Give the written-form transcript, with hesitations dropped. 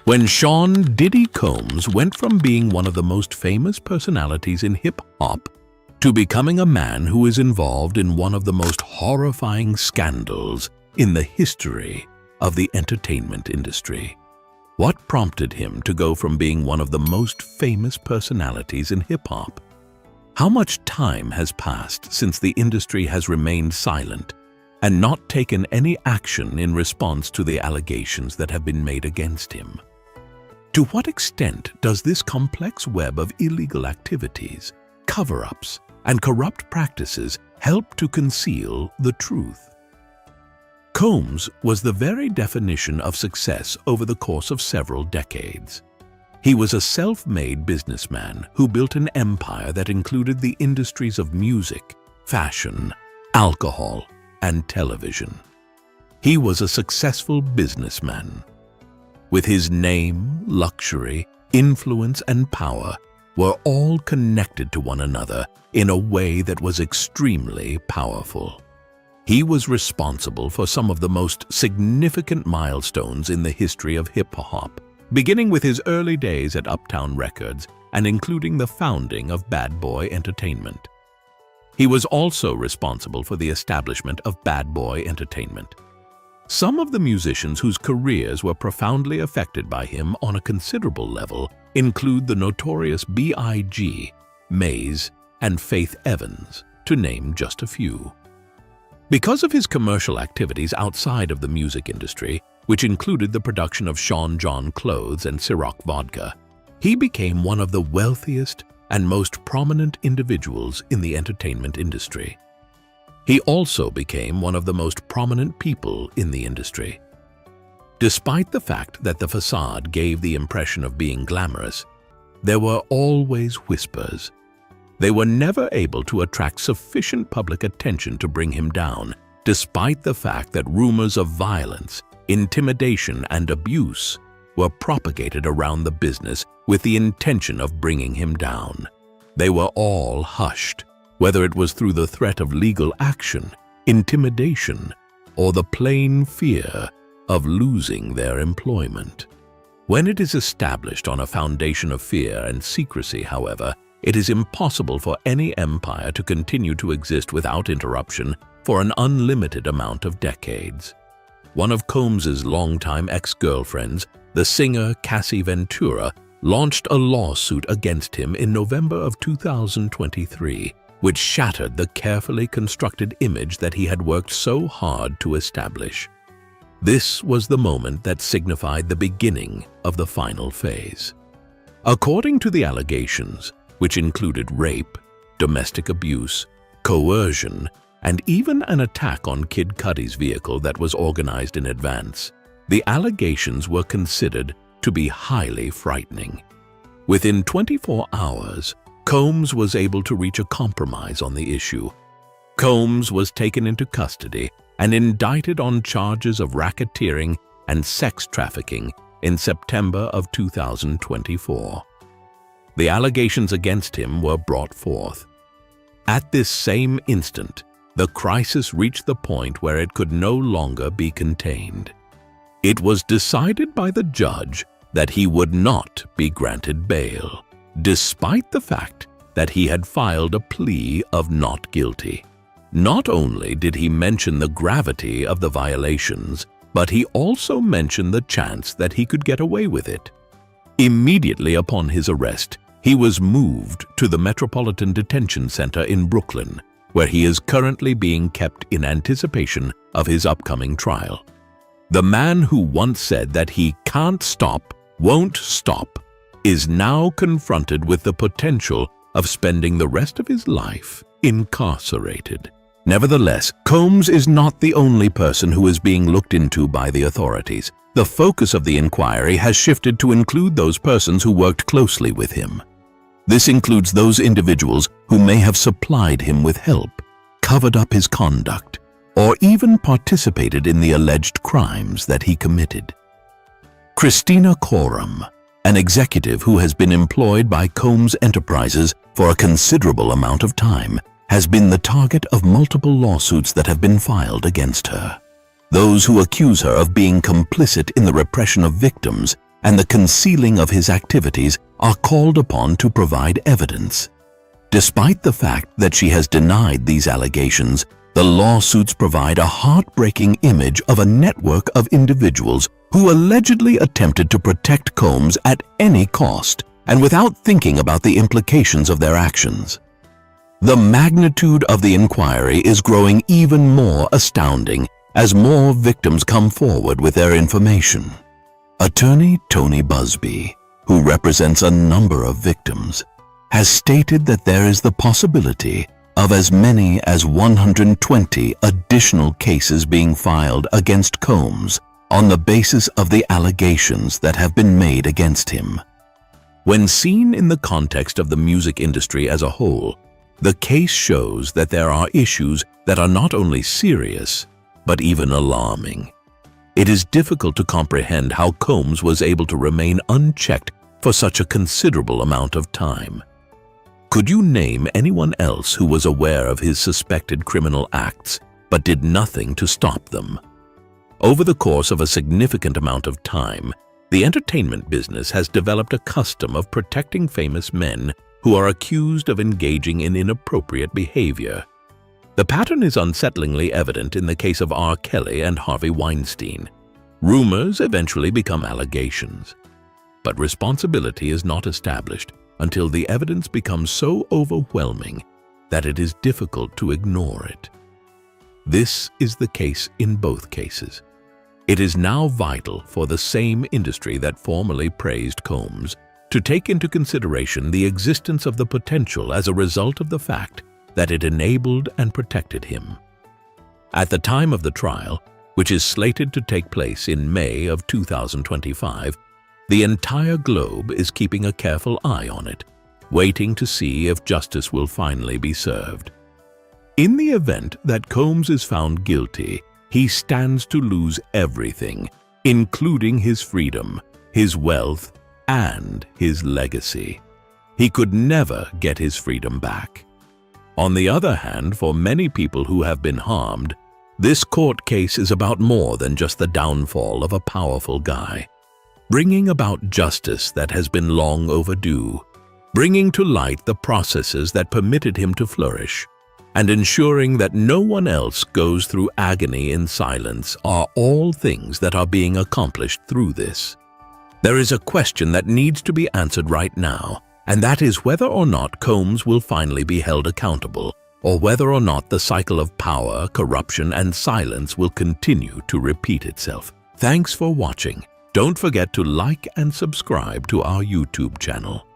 When Sean Diddy Combs went from being one of the most famous personalities in hip-hop to becoming a man who is involved in one of the most horrifying scandals in the history of the entertainment industry. What prompted him to go from being one of the most famous personalities in hip-hop? How much time has passed since the industry has remained silent and not taken any action in response to the allegations that have been made against him? To what extent does this complex web of illegal activities, cover-ups, and corrupt practices help to conceal the truth? Combs was the very definition of success over the course of several decades. He was a self-made businessman who built an empire that included the industries of music, fashion, alcohol, and television. He was a successful businessman. With his name, luxury, influence, and power were all connected to one another in a way that was extremely powerful. He was responsible for some of the most significant milestones in the history of hip-hop, beginning with his early days at Uptown Records and including the founding of Bad Boy Entertainment. He was also responsible for the establishment of Bad Boy Entertainment. Some of the musicians whose careers were profoundly affected by him on a considerable level include the notorious B.I.G., Maze, and Faith Evans, to name just a few. Because of his commercial activities outside of the music industry, which included the production of Sean John clothes and Ciroc vodka, he became one of the wealthiest and most prominent individuals in the entertainment industry. He also became one of the most prominent people in the industry. Despite the fact that the facade gave the impression of being glamorous, there were always whispers. They were never able to attract sufficient public attention to bring him down, despite the fact that rumors of violence, intimidation, and abuse were propagated around the business with the intention of bringing him down. They were all hushed, whether it was through the threat of legal action, intimidation, or the plain fear of losing their employment. When it is established on a foundation of fear and secrecy, however, it is impossible for any empire to continue to exist without interruption for an unlimited amount of decades. One of Combs's longtime ex-girlfriends, the singer Cassie Ventura, launched a lawsuit against him in November of 2023, which shattered the carefully constructed image that he had worked so hard to establish. This was the moment that signified the beginning of the final phase. According to the allegations, which included rape, domestic abuse, coercion, and even an attack on Kid Cudi's vehicle that was organized in advance, the allegations were considered to be highly frightening. Within 24 hours, Combs was able to reach a compromise on the issue. Combs was taken into custody and indicted on charges of racketeering and sex trafficking in September of 2024. The allegations against him were brought forth. At this same instant, the crisis reached the point where it could no longer be contained. It was decided by the judge that he would not be granted bail, despite the fact that he had filed a plea of not guilty. Not only did he mention the gravity of the violations, but he also mentioned the chance that he could get away with it. Immediately upon his arrest, he was moved to the Metropolitan Detention Center in Brooklyn, where he is currently being kept in anticipation of his upcoming trial. The man who once said that he can't stop, won't stop, is now confronted with the potential of spending the rest of his life incarcerated. Nevertheless, Combs is not the only person who is being looked into by the authorities. The focus of the inquiry has shifted to include those persons who worked closely with him. This includes those individuals who may have supplied him with help, covered up his conduct, or even participated in the alleged crimes that he committed. Christina Coram, an executive who has been employed by Combs Enterprises for a considerable amount of time, has been the target of multiple lawsuits that have been filed against her. Those who accuse her of being complicit in the repression of victims and the concealing of his activities are called upon to provide evidence. Despite the fact that she has denied these allegations, the lawsuits provide a heartbreaking image of a network of individuals who allegedly attempted to protect Combs at any cost and without thinking about the implications of their actions. The magnitude of the inquiry is growing even more astounding as more victims come forward with their information. Attorney Tony Busby, who represents a number of victims, has stated that there is the possibility of as many as 120 additional cases being filed against Combs on the basis of the allegations that have been made against him. When seen in the context of the music industry as a whole, the case shows that there are issues that are not only serious, but even alarming. It is difficult to comprehend how Combs was able to remain unchecked for such a considerable amount of time. Could you name anyone else who was aware of his suspected criminal acts but did nothing to stop them? Over the course of a significant amount of time, the entertainment business has developed a custom of protecting famous men who are accused of engaging in inappropriate behavior. The pattern is unsettlingly evident in the case of R. Kelly and Harvey Weinstein. Rumors eventually become allegations, but responsibility is not established until the evidence becomes so overwhelming that it is difficult to ignore it. This is the case in both cases. It is now vital for the same industry that formerly praised Combs to take into consideration the existence of the potential as a result of the fact that it enabled and protected him. At the time of the trial, which is slated to take place in May of 2025, the entire globe is keeping a careful eye on it, waiting to see if justice will finally be served. In the event that Combs is found guilty, he stands to lose everything, including his freedom, his wealth, and his legacy. He could never get his freedom back. On the other hand, for many people who have been harmed, this court case is about more than just the downfall of a powerful guy. Bringing about justice that has been long overdue, bringing to light the processes that permitted him to flourish, and ensuring that no one else goes through agony in silence are all things that are being accomplished through this. There is a question that needs to be answered right now, and that is whether or not Combs will finally be held accountable, or whether or not the cycle of power, corruption, and silence will continue to repeat itself. Thanks for watching. Don't forget to like and subscribe to our YouTube channel.